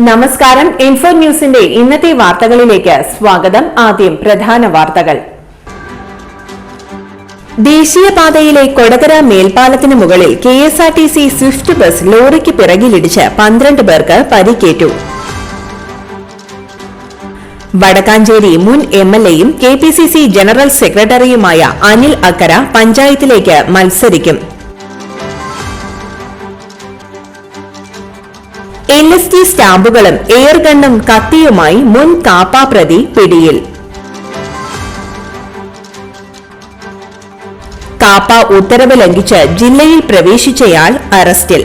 നമസ്കാരം. ഇൻഫോ ന്യൂസിന്റെ ഇന്നത്തെ വാർത്തകളിലേക്ക് സ്വാഗതം. ആദ്യം പ്രധാന വാർത്തകൾ. ദേശീയപാതയിലെ കൊടകര മേൽപ്പാലത്തിന് മുകളിൽ KSRTC സ്വിഫ്റ്റ് ബസ് ലോറിക്ക് പിറകിലിടിച്ച് 12 പേർക്ക് പരിക്കേറ്റു. വടക്കാഞ്ചേരി മുൻ MLAയും KPCC ജനറൽ സെക്രട്ടറിയുമായ അനിൽ അക്കര പഞ്ചായത്തിലേക്ക് മത്സരിക്കും. LSD സ്റ്റാമ്പുകളും എയർഗണ്ണും കത്തിയുമായി മുൻ കാപ്പ പ്രതി പിടിയിൽ. കാപ്പ ഉത്തരവ് ലംഘിച്ച് ജില്ലയിൽ പ്രവേശിച്ചയാൾ അറസ്റ്റിൽ.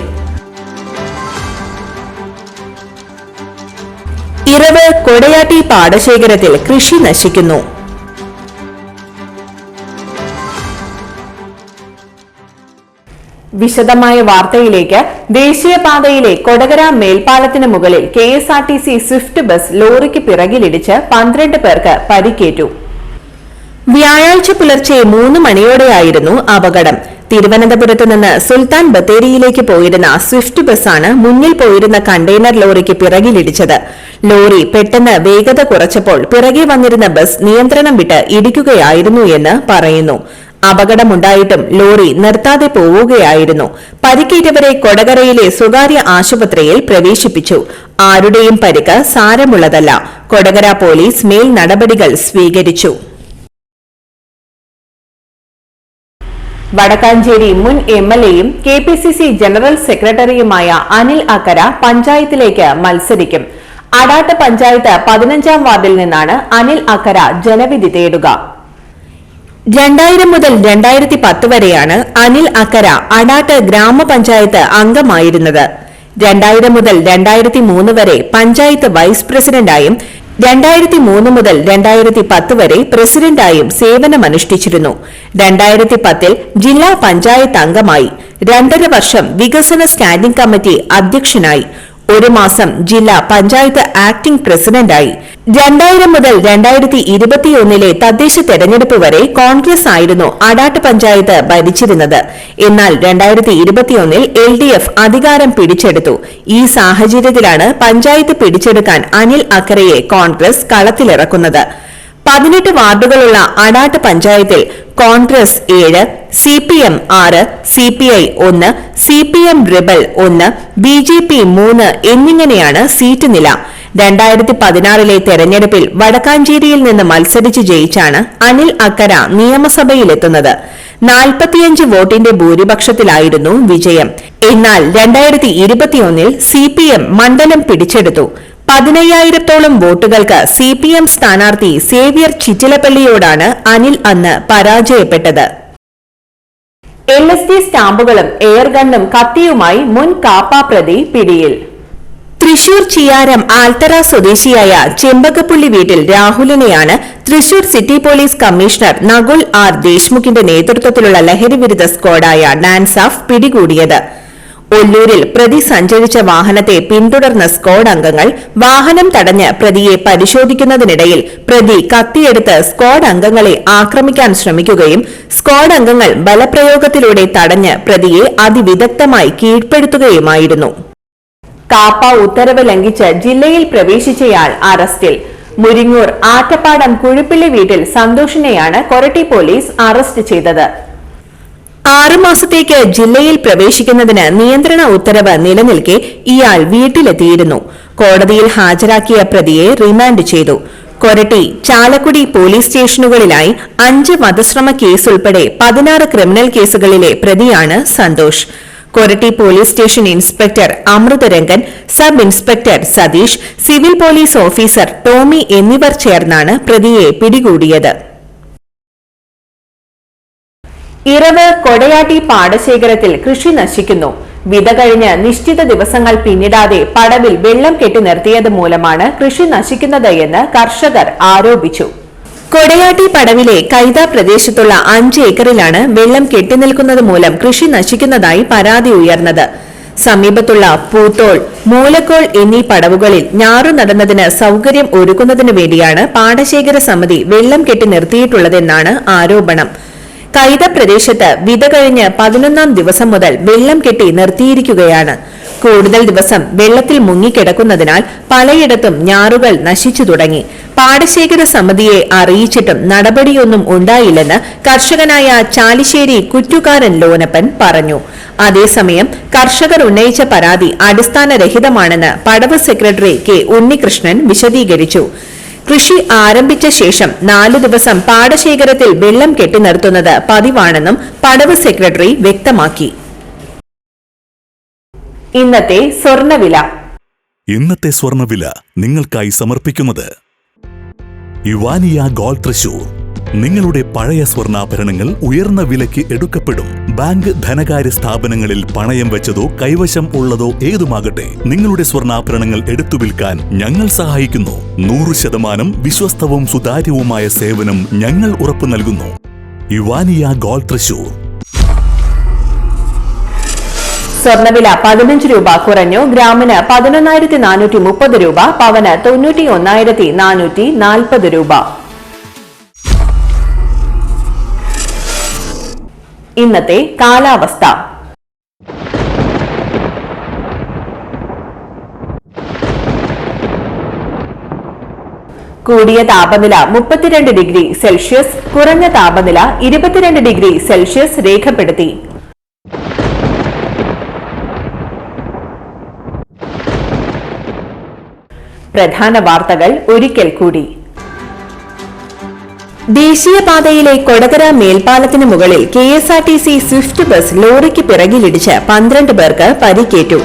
ഇറവ് കൊടയാട്ടി പാടശേഖരത്തിൽ കൃഷി നശിക്കുന്നു. വിശദമായ വാർത്തയിലേക്ക്. ദേശീയപാതയിലെ കൊടകര മേൽപ്പാലത്തിന് മുകളിൽ KSRTC സ്വിഫ്റ്റ് ബസ് ലോറിക്ക് പിറകിലിടിച്ച് 12 പേർക്ക് പരിക്കേറ്റു. വ്യാഴാഴ്ച പുലർച്ചെ 3 മണിയോടെയായിരുന്നു അപകടം. തിരുവനന്തപുരത്ത് നിന്ന് സുൽത്താൻ ബത്തേരിയിലേക്ക് പോയിരുന്ന സ്വിഫ്റ്റ് ബസ്സാണ് മുന്നിൽ പോയിരുന്ന കണ്ടെയ്നർ ലോറിക്ക് പിറകിലിടിച്ചത്. ലോറി പെട്ടെന്ന് വേഗത കുറച്ചപ്പോൾ പിറകെ വന്നിരുന്ന ബസ് നിയന്ത്രണം വിട്ട് ഇടിക്കുകയായിരുന്നു എന്ന് പറയുന്നു. അപകടമുണ്ടായിട്ടും ലോറി നിർത്താതെ പോവുകയായിരുന്നു. പരിക്കേറ്റവരെ കൊടകരയിലെ സ്വകാര്യ ആശുപത്രിയിൽ പ്രവേശിപ്പിച്ചു. ആരുടെയും പരിക്ക് സാരമുള്ളതല്ല. കൊടകര പോലീസ് മേൽ നടപടികൾ സ്വീകരിച്ചു. വടക്കാഞ്ചേരി മുൻ MLAയും KPCC ജനറൽ സെക്രട്ടറിയുമായ അനിൽ അക്കര പഞ്ചായത്തിലേക്ക് മത്സരിക്കും. അടാട്ട് പഞ്ചായത്ത് 15ാം വാർഡിൽ നിന്നാണ് അനിൽ അക്കര ജനവിധി തേടുക. 2000 മുതൽ 2010 വരെയാണ് അനിൽ അക്കര അടാട്ട് ഗ്രാമപഞ്ചായത്ത് അംഗമായിരുന്നത്. 2000 മുതൽ 2003 വരെ പഞ്ചായത്ത് വൈസ് പ്രസിഡന്റായും 2003 മുതൽ 2010 വരെ പ്രസിഡന്റായും സേവനമനുഷ്ഠിച്ചിരുന്നു. 2010 ജില്ലാ പഞ്ചായത്ത് അംഗമായി. 2.5 വർഷം വികസന സ്റ്റാൻഡിംഗ് കമ്മിറ്റി അധ്യക്ഷനായി. 1 മാസം ജില്ലാ പഞ്ചായത്ത് ആക്ടിംഗ് പ്രസിഡന്റായി. 2000 മുതൽ 2021 തദ്ദേശ തെരഞ്ഞെടുപ്പ് വരെ കോൺഗ്രസ് ആയിരുന്നു അടാട്ട് പഞ്ചായത്ത് ഭരിച്ചിരുന്നത്. എന്നാൽ 2021 LDF അധികാരം പിടിച്ചെടുത്തു. ഈ സാഹചര്യത്തിലാണ് പഞ്ചായത്ത് പിടിച്ചെടുക്കാൻ അനിൽ അക്കരയെ കോൺഗ്രസ് കളത്തിലിറക്കുന്നത്. 18 വാർഡുകളുള്ള അടാട്ട് പഞ്ചായത്തിൽ Congress 7, CPM 6, CPI 1, CPM rebel 1, BJP 3 എന്നിങ്ങനെയാണ് സീറ്റ് നില. 2016 തെരഞ്ഞെടുപ്പിൽ വടക്കാഞ്ചേരിയിൽ നിന്ന് മത്സരിച്ച് ജയിച്ചാണ് അനിൽ അക്കര നിയമസഭയിലെത്തുന്നത്. 45 വോട്ടിന്റെ ഭൂരിപക്ഷത്തിലായിരുന്നു വിജയം. എന്നാൽ 2021 CPM മണ്ഡലം പിടിച്ചെടുത്തു. 15,000-ഓളം വോട്ടുകൾക്ക് CPM സ്ഥാനാർത്ഥി സേവ്യർ ചിറ്റിലപ്പള്ളിയോടാണ് അനിൽ അന്ന് പരാജയപ്പെട്ടത്. LSD സ്റ്റാമ്പുകളും എയർഗണ്ണും കത്തിയുമായി മുൻ കാപ്പ പ്രതി പിടിയിൽ. തൃശൂർ ചിയാരം ആൽത്തറ സ്വദേശിയായ ചെമ്പകപ്പുള്ളി വീട്ടിൽ രാഹുലിനെയാണ് Thrissur city police commissioner Nakul R ദേശ്മുഖിന്റെ നേതൃത്വത്തിലുള്ള ലഹരിവിരുദ്ധ സ്ക്വാഡായ ഡാൻസാഫ് പിടികൂടിയത്. ഒല്ലൂരിൽ പ്രതി സഞ്ചരിച്ച വാഹനത്തെ പിന്തുടർന്ന സ്ക്വാഡ് അംഗങ്ങൾ വാഹനം തടഞ്ഞ് പ്രതിയെ പരിശോധിക്കുന്നതിനിടയിൽ പ്രതി കത്തിയെടുത്ത് സ്ക്വാഡ് അംഗങ്ങളെ ആക്രമിക്കാൻ ശ്രമിക്കുകയും സ്ക്വാഡ് അംഗങ്ങൾ ബലപ്രയോഗത്തിലൂടെ തടഞ്ഞ് പ്രതിയെ അതിവിദഗ്ധമായി കീഴ്പ്പെടുത്തുകയുമായിരുന്നു. കാപ്പ ഉത്തരവ് ലംഘിച്ച് ജില്ലയിൽ പ്രവേശിച്ചയാൾ അറസ്റ്റിൽ. മുരിങ്ങൂർ ആറ്റപ്പാടം കുഴിപ്പിള്ളി വീട്ടിൽ സന്തോഷിനെയാണ് കൊരട്ടി പോലീസ് അറസ്റ്റ് ചെയ്തത്. 6 മാസത്തേക്ക് ജില്ലയിൽ പ്രവേശിക്കുന്നതിന് നിയന്ത്രണ ഉത്തരവ് നിലനിൽക്കെ ഇയാൾ വീട്ടിലെത്തിയിരുന്നു. കോടതിയിൽ ഹാജരാക്കിയ പ്രതിയെ റിമാൻഡ് ചെയ്തു. കൊരട്ടി, ചാലക്കുടി പോലീസ് സ്റ്റേഷനുകളിലായി 5 വധശ്രമ കേസുൾപ്പെടെ 16 ക്രിമിനൽ കേസുകളിലെ പ്രതിയാണ് Santhosh. Koratty police station inspector Amritharangan, sub inspector Satheesh, civil police officer Tommy എന്നിവർ ചേർന്നാണ് പ്രതിയെ പിടികൂടിയത്. ഇറവ് കൊടയാട്ടി പാടശേഖരത്തിൽ കൃഷി നശിക്കുന്നു. വിത കഴിഞ്ഞ് നിശ്ചിത ദിവസങ്ങൾ പിന്നിടാതെ പടവിൽ വെള്ളം കെട്ടി നിർത്തിയത് മൂലമാണ് കൃഷി നശിക്കുന്നത് എന്ന് കർഷകർ ആരോപിച്ചു. കൊടയാട്ടി പടവിലെ കൈത പ്രദേശത്തുള്ള 5 ഏക്കറിലാണ് വെള്ളം കെട്ടിനിൽക്കുന്നത് മൂലം കൃഷി നശിക്കുന്നതായി പരാതി ഉയർന്നത്. സമീപത്തുള്ള പൂത്തോൾ, മൂലക്കോൾ എന്നീ പടവുകളിൽ ഞാറു നടുന്നതിന് സൌകര്യം ഒരുക്കുന്നതിനു വേണ്ടിയാണ് പാടശേഖര സമിതി വെള്ളം കെട്ടി നിർത്തിയിട്ടുള്ളതെന്നാണ് ആരോപണം. കൈത പ്രദേശത്ത് വിത കഴിഞ്ഞ് 11ാം ദിവസം മുതൽ വെള്ളം കെട്ടി നിർത്തിയിരിക്കുകയാണ്. കൂടുതൽ ദിവസം വെള്ളത്തിൽ മുങ്ങിക്കിടക്കുന്നതിനാൽ പലയിടത്തും ഞാറുകൾ നശിച്ചു തുടങ്ങി. പാടശേഖര സമിതിയെ അറിയിച്ചിട്ടും നടപടിയൊന്നും ഉണ്ടായില്ലെന്ന് കർഷകനായ ചാലിശ്ശേരി കുറ്റുകാരൻ ലോനപ്പൻ പറഞ്ഞു. അതേസമയം കർഷകർ ഉന്നയിച്ച പരാതി അടിസ്ഥാനരഹിതമാണെന്ന് പടവ് സെക്രട്ടറി കെ ഉണ്ണികൃഷ്ണൻ വിശദീകരിച്ചു. കൃഷി ആരംഭിച്ച ശേഷം 4 ദിവസം പാടശേഖരത്തിൽ വെള്ളം കെട്ടിനിർത്തുന്നത് പതിവാണെന്നും പടവ് സെക്രട്ടറി വ്യക്തമാക്കി. ഇന്നത്തെ സ്വർണ്ണവില നിങ്ങൾക്കായി സമർപ്പിക്കുന്നത് ഇവാനിയ ഗോൾഡ് തൃശൂർ. നിങ്ങളുടെ പഴയ സ്വർണ്ണാഭരണങ്ങൾ ഉയർന്ന വിലയ്ക്ക് എടുക്കപ്പെടും. ബാങ്ക്, ധനകാര്യ സ്ഥാപനങ്ങളിൽ പണയം വെച്ചതോ കൈവശം ഉള്ളതോ ഏതുമാകട്ടെ, നിങ്ങളുടെ സ്വർണ്ണാഭരണങ്ങൾ എടുത്തു വിൽക്കാൻ ഞങ്ങൾ സഹായിക്കുന്നു. 100% വിശ്വസ്തവും സുതാര്യവുമായ സേവനം ഞങ്ങൾ ഉറപ്പു നൽകുന്നു. ഇവാനിയ ഗോൾഡ് തൃശൂർ. സ്വർണ്ണവില 15 രൂപ കുറഞ്ഞു. ഗ്രാമിന് 11,430 രൂപ, പവന് 91,440 രൂപ. ഇന്നത്തെ കാലാവസ്ഥ. കൂടിയ താപനില 32 ഡിഗ്രി സെൽഷ്യസ്, കുറഞ്ഞ താപനില 22 ഡിഗ്രി സെൽഷ്യസ് രേഖപ്പെടുത്തി. പ്രധാന വാർത്തകൾ ഒരിക്കൽ കൂടി. ദേശീയപാതയിലെ കൊടകര മേൽപ്പാലത്തിന് മുകളിൽ KSRTC സ്വിഫ്റ്റ് ബസ് ലോറിക്ക് പിറകിലിടിച്ച് 12 പേർക്ക് പരിക്കേറ്റു.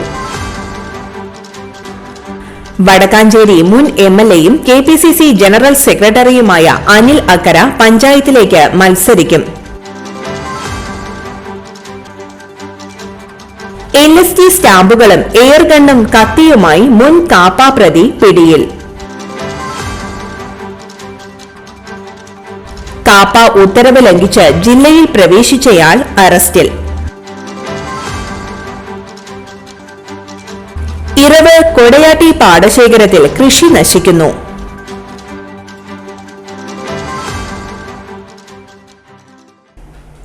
വടക്കാഞ്ചേരി മുൻ MLAയും KPCC ജനറൽ സെക്രട്ടറിയുമായ അനിൽ അക്കര പഞ്ചായത്തിലേക്ക് മത്സരിക്കും. LSD സ്റ്റാമ്പുകളും എയർഗണ്ണും കത്തിയുമായി മുൻ കാപ്പ പ്രതി പിടിയിൽ. കാപ്പ ഉത്തരവ് ലംഘിച്ച് ജില്ലയിൽ പ്രവേശിച്ചയാൾ അറസ്റ്റിൽ. ഇറവ് കൊടയാട്ടി പാടശേഖരത്തിൽ കൃഷി നശിക്കുന്നു.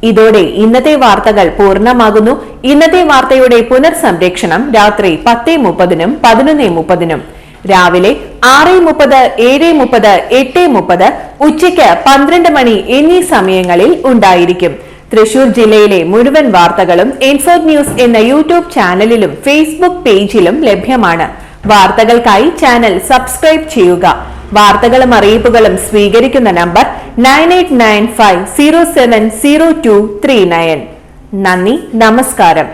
ഇതോടെ ഇന്നത്തെ വാർത്തകൾ പൂർണ്ണമാകുന്നു. ഇന്നത്തെ വാർത്തയുടെ പുനർസംപ്രേക്ഷണം രാത്രി 10:30-നും 11:30-നും, രാവിലെ 6:30, 7:30, 8:30, ഉച്ചയ്ക്ക് 12 മണി എന്നീ സമയങ്ങളിൽ ഉണ്ടായിരിക്കും. തൃശൂർ ജില്ലയിലെ മുഴുവൻ വാർത്തകളും എൻഫോർഡ് ന്യൂസ് എന്ന യൂട്യൂബ് ചാനലിലും ഫേസ്ബുക്ക് പേജിലും ലഭ്യമാണ്. വാർത്തകൾക്കായി ചാനൽ സബ്സ്ക്രൈബ് ചെയ്യുക. വാർത്തകളും അറിയിപ്പുകളും സ്വീകരിക്കുന്ന നമ്പർ 9895070239. നന്ദി, നമസ്കാരം.